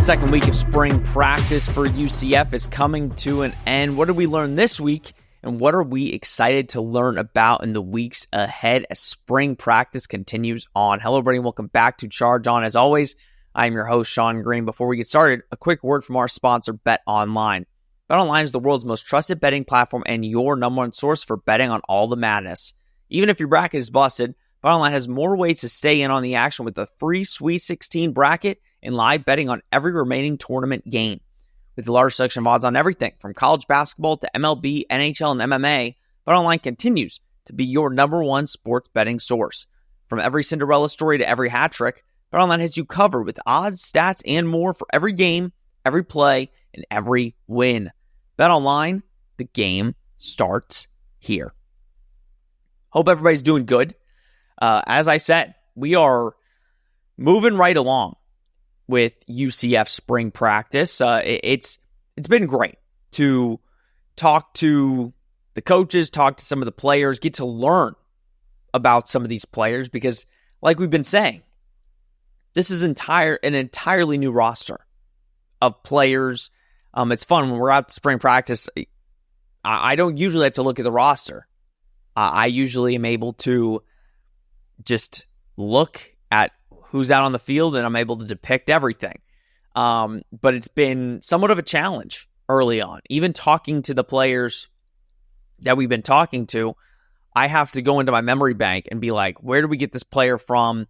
second week of spring practice for UCF is coming to an end. What did we learn this week, and what are we excited to learn about in the weeks ahead as spring practice continues on? Hello, everybody, and welcome back to Charge On. As always, I am your host, Sean Green. Before we get started, a quick word from our sponsor, BetOnline. BetOnline is the world's most trusted betting platform and your number one source for betting on all the madness. Even if your bracket is busted, BetOnline has more ways to stay in on the action with a free Sweet 16 bracket and live betting on every remaining tournament game. With a large selection of odds on everything from college basketball to MLB, NHL, and MMA, BetOnline continues to be your number one sports betting source. From every Cinderella story to every hat trick, BetOnline has you covered with odds, stats, and more for every game, every play, and every win. BetOnline, the game starts here. Hope everybody's doing good. As I said, we are moving right along with UCF spring practice. It's been great to talk to the coaches, talk to some of the players, get to learn about some of these players because, like we've been saying, this is an entirely new roster of players. It's fun when we're out to spring practice. I don't usually have to look at the roster. I usually am able to just look at who's out on the field, and I'm able to depict everything. But it's been somewhat of a challenge early on. Even talking to the players that we've been talking to, I have to go into my memory bank and be like, where did we get this player from?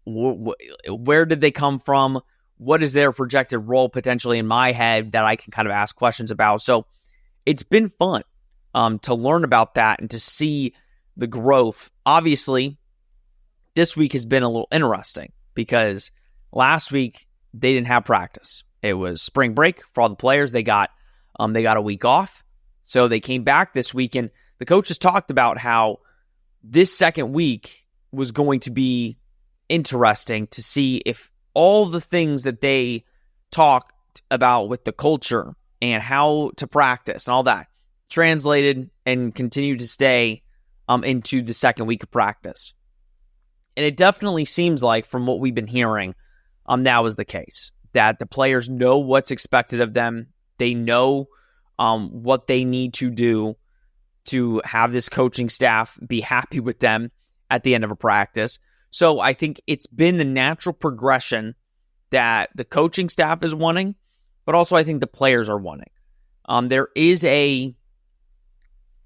Where did they come from? What is their projected role potentially in my head that I can kind of ask questions about? So it's been fun to learn about that and to see the growth. Obviously, this week has been a little interesting because last week they didn't have practice. It was spring break for all the players. They got a week off. So they came back this week, and the coaches talked about how this second week was going to be interesting to see if all the things that they talked about with the culture and how to practice and all that translated and continued to stay into the second week of practice. And it definitely seems like, from what we've been hearing, that was the case. That the players know what's expected of them. They know what they need to do to have this coaching staff be happy with them at the end of a practice. So I think it's been the natural progression that the coaching staff is wanting, but also I think the players are wanting. There is a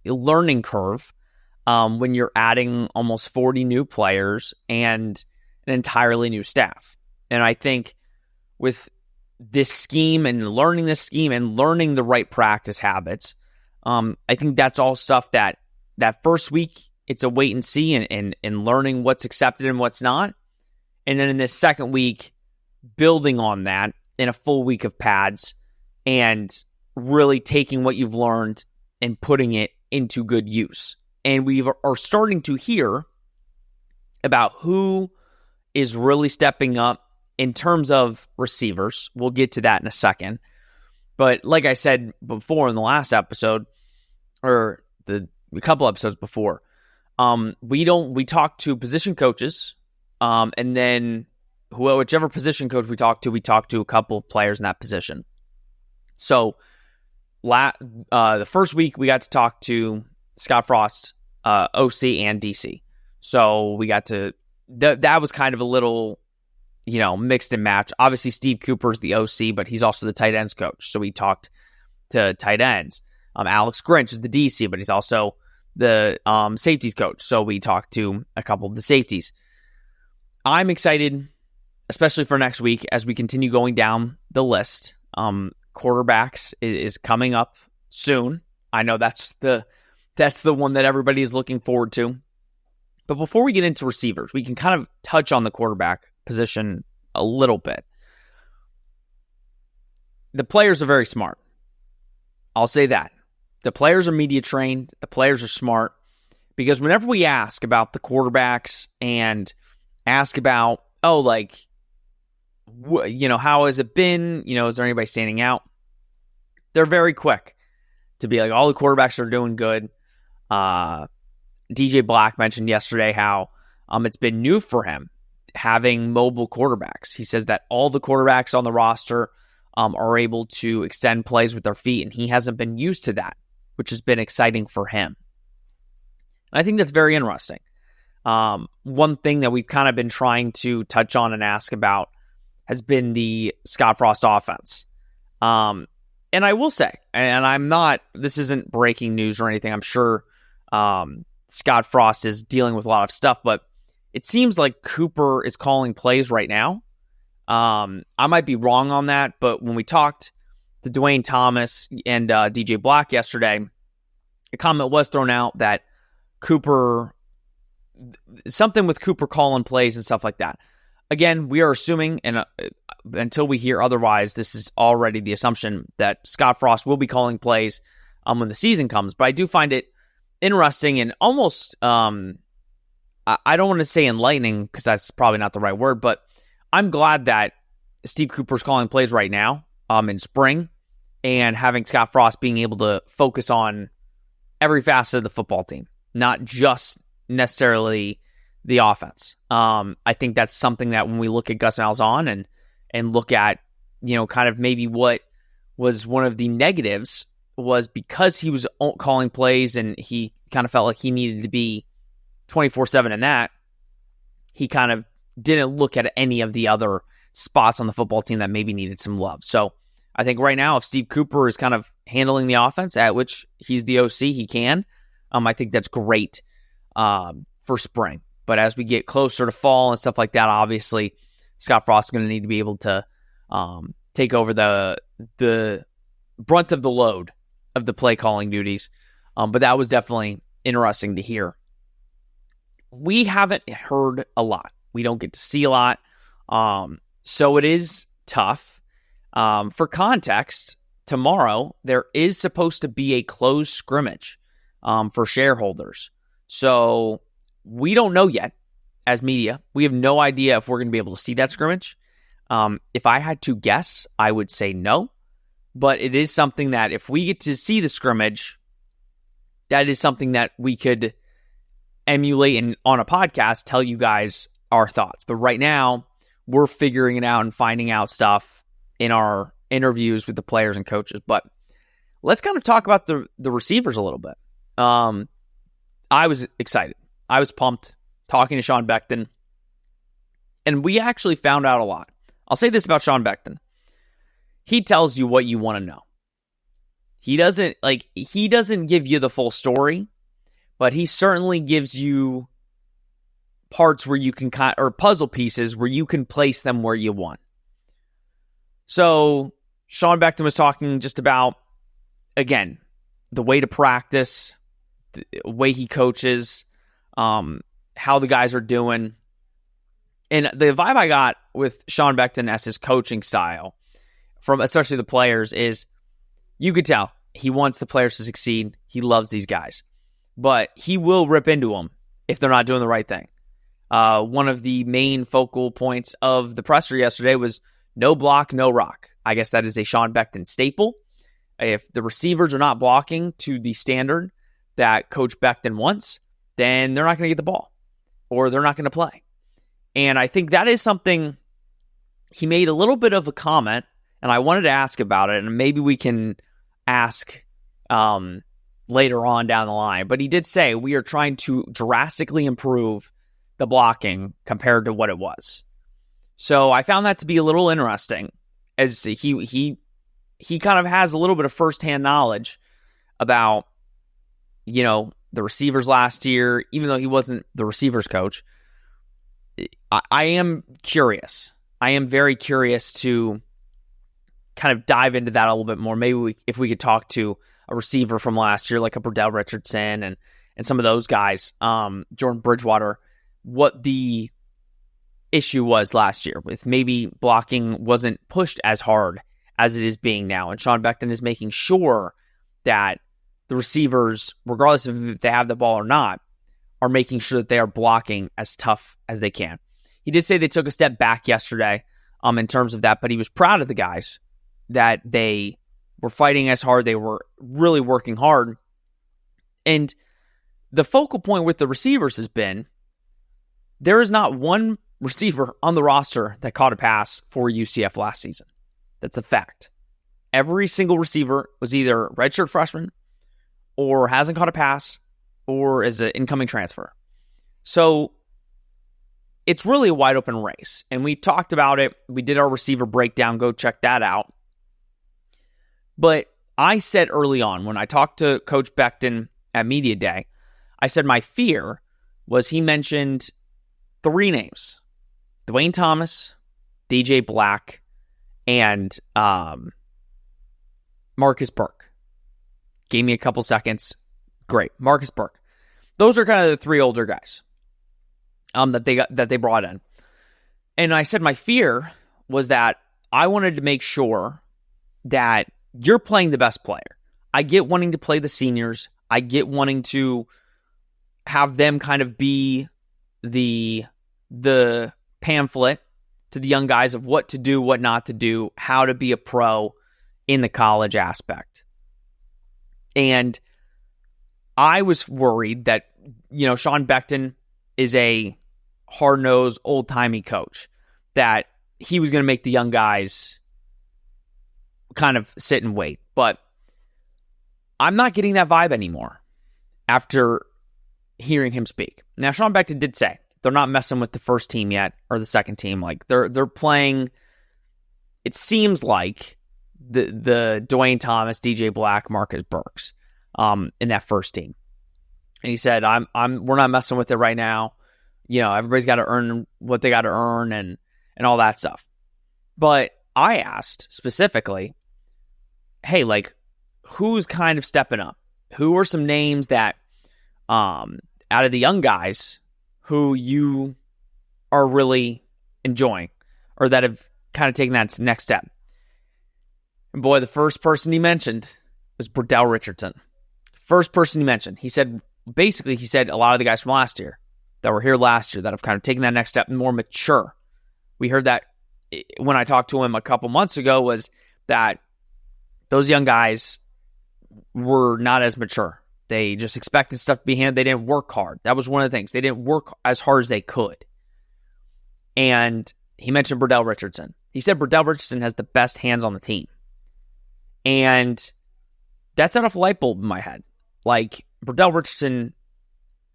learning curve when you're adding almost 40 new players and an entirely new staff. And I think with this scheme and learning this scheme and learning the right practice habits, I think that's all stuff that first week, it's a wait and see and learning what's accepted and what's not. And then in this second week, building on that in a full week of pads and really taking what you've learned and putting it into good use. And we are starting to hear about who is really stepping up in terms of receivers. We'll get to that in a second. But like I said before in the last episode, or a couple episodes before, we talk to position coaches, and then whichever position coach we talk to a couple of players in that position. So the first week we got to talk to Scott Frost, OC and DC. So we got to, that was kind of a little, mixed and match. Obviously Steve Cooper's the OC, but he's also the tight ends coach. So we talked to tight ends. Alex Grinch is the DC, but he's also the safeties coach. So we talked to a couple of the safeties. I'm excited, especially for next week as we continue going down the list. Quarterbacks is coming up soon. I know that's the one that everybody is looking forward to. But before we get into receivers, we can kind of touch on the quarterback position a little bit. The players are very smart. I'll say that. The players are media trained. The players are smart. Because whenever we ask about the quarterbacks and ask about, how has it been? Is there anybody standing out? They're very quick to be like, all the quarterbacks are doing good. DJ Black mentioned yesterday how it's been new for him having mobile quarterbacks. He says that all the quarterbacks on the roster are able to extend plays with their feet, and he hasn't been used to that, which has been exciting for him. And I think that's very interesting. One thing that we've kind of been trying to touch on and ask about has been the Scott Frost offense. And I will say, and this isn't breaking news or anything, I'm sure Scott Frost is dealing with a lot of stuff, but it seems like Cooper is calling plays right now. I might be wrong on that, but when we talked to Dwayne Thomas and DJ Black yesterday, a comment was thrown out that something with Cooper calling plays and stuff like that. Again, we are assuming, and until we hear otherwise, this is already the assumption that Scott Frost will be calling plays when the season comes. But I do find it interesting and almost, I don't want to say enlightening because that's probably not the right word, but I'm glad that Steve Cooper's calling plays right now in spring and having Scott Frost being able to focus on every facet of the football team, not just necessarily the offense. I think that's something that when we look at Gus Malzahn and look at, kind of maybe what was one of the negatives was because he was calling plays and he kind of felt like he needed to be 24/7 in that, he kind of didn't look at any of the other spots on the football team that maybe needed some love. So I think right now, if Steve Cooper is kind of handling the offense, at which he's the OC, he can, I think that's great for spring. But as we get closer to fall and stuff like that, obviously, Scott Frost is going to need to be able to take over the brunt of the load of the play calling duties. But that was definitely interesting to hear. We haven't heard a lot. We don't get to see a lot. So it is tough. For context, tomorrow there is supposed to be a closed scrimmage for shareholders. So we don't know yet as media. We have no idea if we're going to be able to see that scrimmage. If I had to guess, I would say no. But it is something that if we get to see the scrimmage, that is something that we could emulate and on a podcast tell you guys our thoughts. But right now, we're figuring it out and finding out stuff in our interviews with the players and coaches. But let's kind of talk about the receivers a little bit. I was excited. I was pumped talking to Sean Beckton. And we actually found out a lot. I'll say this about Sean Beckton. He tells you what you want to know. He doesn't give you the full story, but he certainly gives you parts where you can or puzzle pieces where you can place them where you want. So Sean Beckton was talking just about, again, the way to practice, the way he coaches, how the guys are doing. And the vibe I got with Sean Beckton as his coaching style, from especially the players, is you could tell he wants the players to succeed. He loves these guys. But he will rip into them if they're not doing the right thing. One of the main focal points of the presser yesterday was no block, no rock. I guess that is a Sean Beckton staple. If the receivers are not blocking to the standard that Coach Beckton wants, then they're not going to get the ball or they're not going to play. And I think that is something he made a little bit of a comment, and I wanted to ask about it, and maybe we can ask later on down the line. But he did say we are trying to drastically improve the blocking compared to what it was. So I found that to be a little interesting, as he kind of has a little bit of firsthand knowledge about, the receivers last year, even though he wasn't the receivers coach. I am curious. I am very curious to kind of dive into that a little bit more. Maybe if we could talk to a receiver from last year, like a Burdell Richardson and some of those guys, Jordan Bridgewater, what the issue was last year with maybe blocking wasn't pushed as hard as it is being now. And Sean Beckton is making sure that the receivers, regardless of if they have the ball or not, are making sure that they are blocking as tough as they can. He did say they took a step back yesterday in terms of that, but he was proud of the guys that they were fighting as hard. They were really working hard. And the focal point with the receivers has been there is not one receiver on the roster that caught a pass for UCF last season. That's a fact. Every single receiver was either redshirt freshman or hasn't caught a pass or is an incoming transfer. So it's really a wide open race. And we talked about it. We did our receiver breakdown. Go check that out. But I said early on when I talked to Coach Becton at Media Day, I said my fear was he mentioned 3 names: Dwayne Thomas, DJ Black, and Marcus Burke. Gave me a couple seconds. Great. Marcus Burke. Those are kind of the 3 older guys that they brought in. And I said my fear was that I wanted to make sure that you're playing the best player. I get wanting to play the seniors. I get wanting to have them kind of be the pamphlet to the young guys of what to do, what not to do, how to be a pro in the college aspect. And I was worried that, Sean Becton is a hard-nosed, old-timey coach, that he was going to make the young guys kind of sit and wait. But I'm not getting that vibe anymore after hearing him speak. Now, Sean Becton did say they're not messing with the first team yet, or the second team. Like they're playing, it seems like the Dwayne Thomas, DJ Black, Marcus Burks in that first team. And he said, we're not messing with it right now. Everybody's got to earn what they got to earn and all that stuff. But I asked specifically, hey, like, who's kind of stepping up? Who are some names that, out of the young guys, who you are really enjoying or that have kind of taken that next step? And boy, the first person he mentioned was Burdell Richardson. First person he mentioned. He said a lot of the guys from last year that were here last year that have kind of taken that next step and more mature. We heard that when I talked to him a couple months ago, was that those young guys were not as mature. They just expected stuff to be handed. They didn't work hard. That was one of the things. They didn't work as hard as they could. And he mentioned Burdell Richardson. He said Burdell Richardson has the best hands on the team. And that set off a light bulb in my head. Like, Burdell Richardson,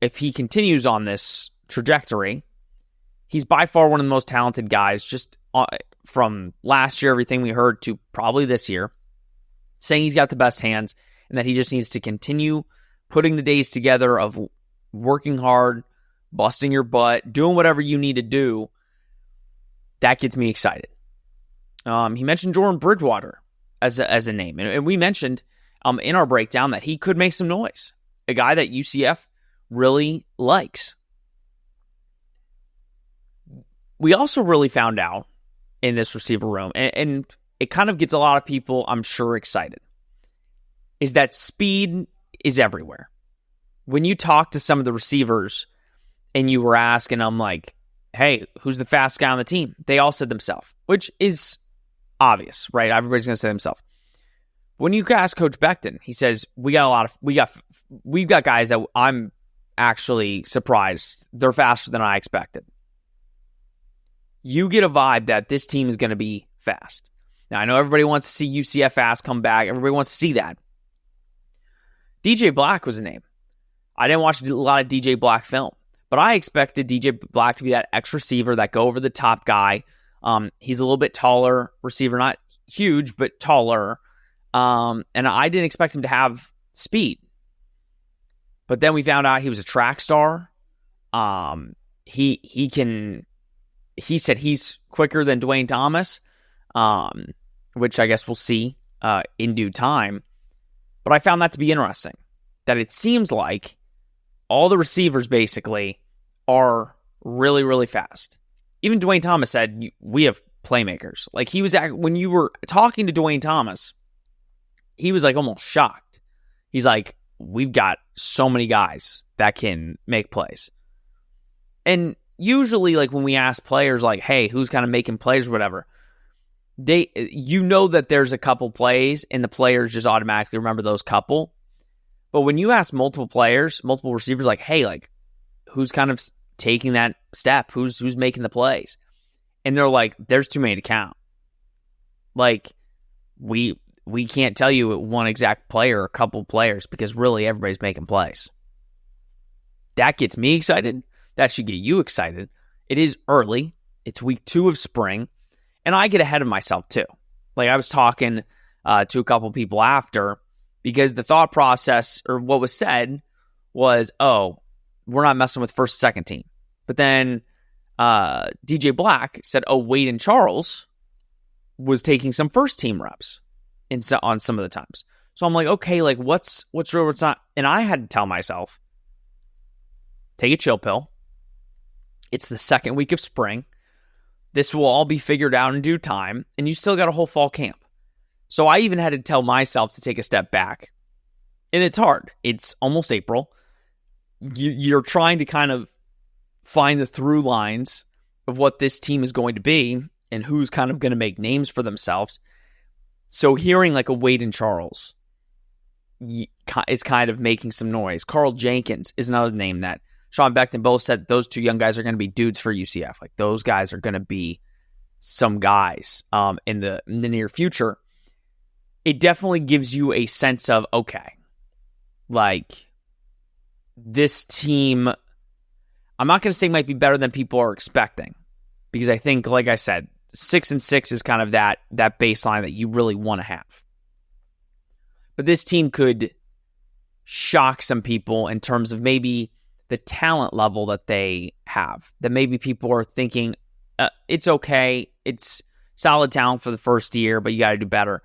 if he continues on this trajectory, he's by far one of the most talented guys, just from last year, everything we heard, to probably this year, saying he's got the best hands and that he just needs to continue putting the days together of working hard, busting your butt, doing whatever you need to do. That gets me excited. He mentioned Jordan Bridgewater as a name. And we mentioned in our breakdown that he could make some noise. A guy that UCF really likes. We also really found out in this receiver room, and it kind of gets a lot of people, I'm sure, excited, is that speed is everywhere. When you talk to some of the receivers and you were asking them, like, hey, who's the fast guy on the team? They all said themselves, which is obvious, right? Everybody's going to say themselves. When you ask Coach Becton, he says, we've got guys that I'm actually surprised they're faster than I expected. You get a vibe that this team is going to be fast. Now, I know everybody wants to see UCF fast come back. Everybody wants to see that. DJ Black was a name. I didn't watch a lot of DJ Black film, but I expected DJ Black to be that X receiver, that go over the top guy. He's a little bit taller receiver, not huge, but taller. And I didn't expect him to have speed. But then we found out he was a track star. He said he's quicker than Dwayne Thomas, which I guess we'll see in due time. But I found that to be interesting, that it seems like all the receivers basically are really, really fast. Even Dwayne Thomas said, we have playmakers. Like, he was, when you were talking to Dwayne Thomas, he was like almost shocked. He's like, we've got so many guys that can make plays. And usually, like, when we ask players, like, hey, who's kind of making plays or whatever, that there's a couple plays and the players just automatically remember those couple. But when you ask multiple players, multiple receivers, like, hey, like, who's kind of taking that step, who's making the plays. And they're like, there's too many to count. Like, we can't tell you one exact player or a couple players because really everybody's making plays. That gets me excited. That should get you excited. It is early. It's week 2 of spring. And I get ahead of myself too. Like, I was talking to a couple people after, because the thought process or what was said was, oh, we're not messing with first, second team. But then DJ Black said, oh, Wade and Charles was taking some first team reps on some of the times. So I'm like, okay, like what's real, what's not? And I had to tell myself, take a chill pill. It's the second week of spring. This will all be figured out in due time, and you still got a whole fall camp. So I even had to tell myself to take a step back. And it's hard. It's almost April. You're trying to kind of find the through lines of what this team is going to be and who's kind of going to make names for themselves. So hearing like a Wade and Charles is kind of making some noise. Carl Jenkins is another name that Sean Beckton both said those two young guys are going to be dudes for UCF. Like, those guys are going to be some guys in the near future. It definitely gives you a sense of, okay, like, this team, I'm not going to say might be better than people are expecting, because I think, like I said, 6-6 is kind of that baseline that you really want to have. But this team could shock some people in terms of maybe the talent level that they have, that maybe people are thinking, it's okay, it's solid talent for the first year, but you got to do better.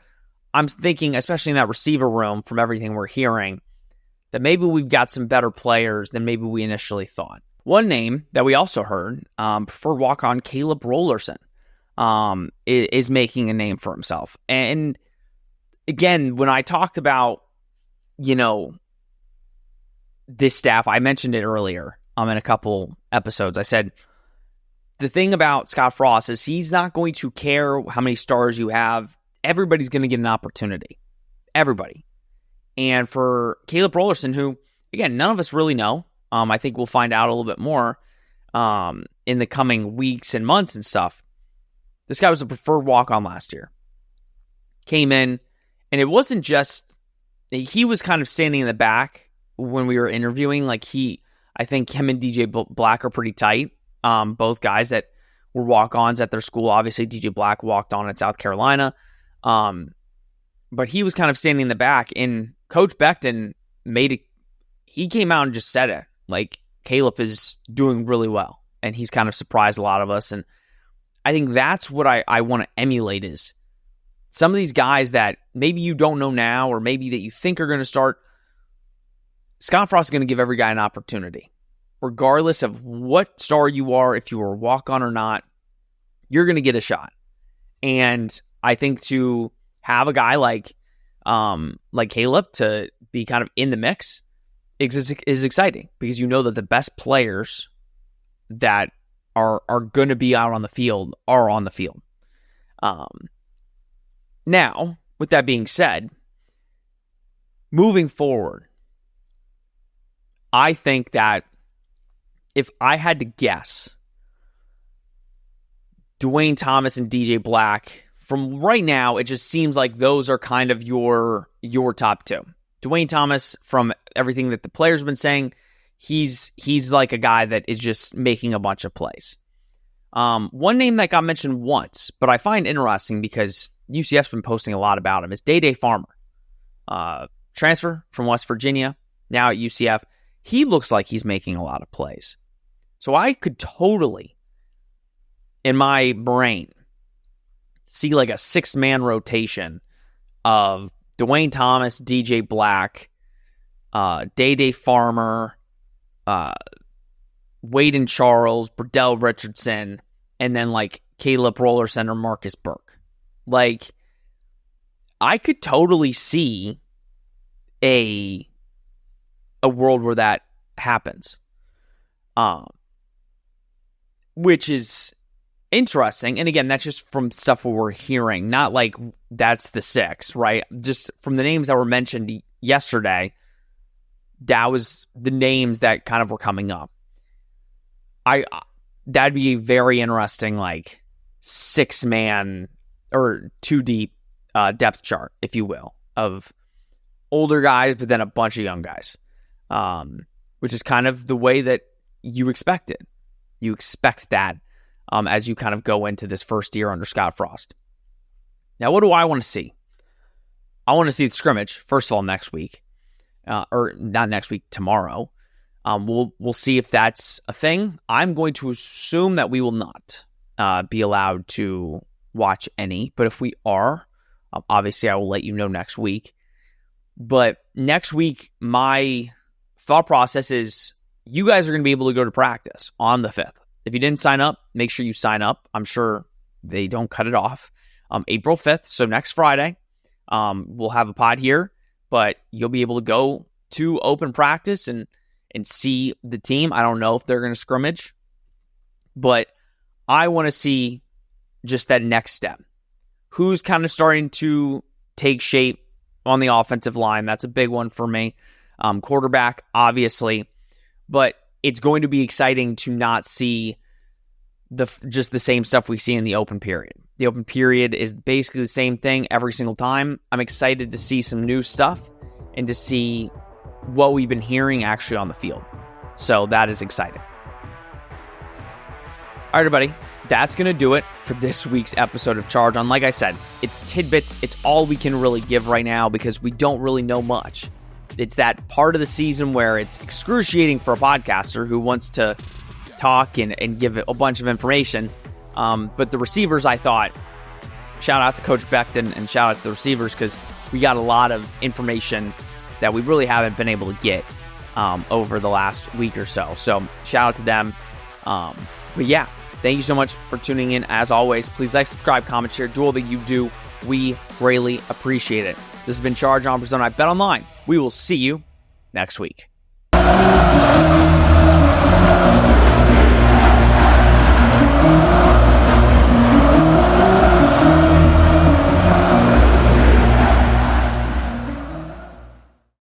I'm thinking, especially in that receiver room, from everything we're hearing, that maybe we've got some better players than maybe we initially thought. One name that we also heard, preferred walk-on Caleb Rollerson, is making a name for himself. And again, when I talked about, this staff, I mentioned it earlier in a couple episodes. I said, the thing about Scott Frost is he's not going to care how many stars you have. Everybody's going to get an opportunity. Everybody. And for Caleb Rollerson, who, again, none of us really know. I think we'll find out a little bit more in the coming weeks and months and stuff. This guy was a preferred walk-on last year. Came in, and it wasn't just, he was kind of standing in the back when we were interviewing. Like, I think him and DJ Black are pretty tight. Both guys that were walk-ons at their school. Obviously, DJ Black walked on at South Carolina. But he was kind of standing in the back, and Coach Beckton he came out and just said it. Like, Caleb is doing really well, and he's kind of surprised a lot of us. And I think that's what I want to emulate, is some of these guys that maybe you don't know now, or maybe that you think are going to start. Scott Frost is going to give every guy an opportunity. Regardless of what star you are, if you are a walk-on or not, you're going to get a shot. And I think to have a guy like Caleb to be kind of in the mix is exciting, because you know that the best players that are going to be out on the field are on the field. Now, with that being said, moving forward, I think that if I had to guess, Dwayne Thomas and DJ Black, from right now, it just seems like those are kind of your top two. Dwayne Thomas, from everything that the players have been saying, he's like a guy that is just making a bunch of plays. One name that got mentioned once, but I find interesting because UCF's been posting a lot about him, is Day Farmer. Transfer from West Virginia, now at UCF. He looks like he's making a lot of plays. So I could totally, in my brain, see like a 6-man rotation of Dwayne Thomas, DJ Black, Day Farmer, Wade and Charles, Burdell Richardson, and then like Caleb Rollerson or Marcus Burke. Like, I could totally see a world where that happens, which is interesting. And again, that's just from stuff we're hearing, not like that's the 6, right? Just from the names that were mentioned yesterday, that was the names that kind of were coming up. that'd be a very interesting, like, 6-man or 2-deep depth chart, if you will, of older guys, but then a bunch of young guys, which is kind of the way that you expect it. You expect that as you kind of go into this first year under Scott Frost. Now, what do I want to see? I want to see the scrimmage, first of all, next week. Or not next week, tomorrow. We'll see if that's a thing. I'm going to assume that we will not be allowed to watch any. But if we are, obviously I will let you know next week. But next week, my thought process is you guys are going to be able to go to practice on the 5th. If you didn't sign up, make sure you sign up. I'm sure they don't cut it off. April 5th, so next Friday, we'll have a pod here. But you'll be able to go to open practice and see the team. I don't know if they're going to scrimmage, but I want to see just that next step. Who's kind of starting to take shape on the offensive line? That's a big one for me. Quarterback, obviously, but it's going to be exciting to not see just the same stuff we see in the open period. The open period is basically the same thing every single time. I'm excited to see some new stuff and to see what we've been hearing actually on the field. So that is exciting. All right, everybody, that's going to do it for this week's episode of Charge On. Like I said, it's tidbits. It's all we can really give right now because we don't really know much. It's that part of the season where it's excruciating for a podcaster who wants to talk and give a bunch of information. But the receivers, I thought, shout out to Coach Beckton and shout out to the receivers because we got a lot of information that we really haven't been able to get over the last week or so. So shout out to them. But yeah, thank you so much for tuning in. As always, please like, subscribe, comment, share, do all that you do. We greatly appreciate it. This has been Charge On presented by Bet Online. We will see you next week.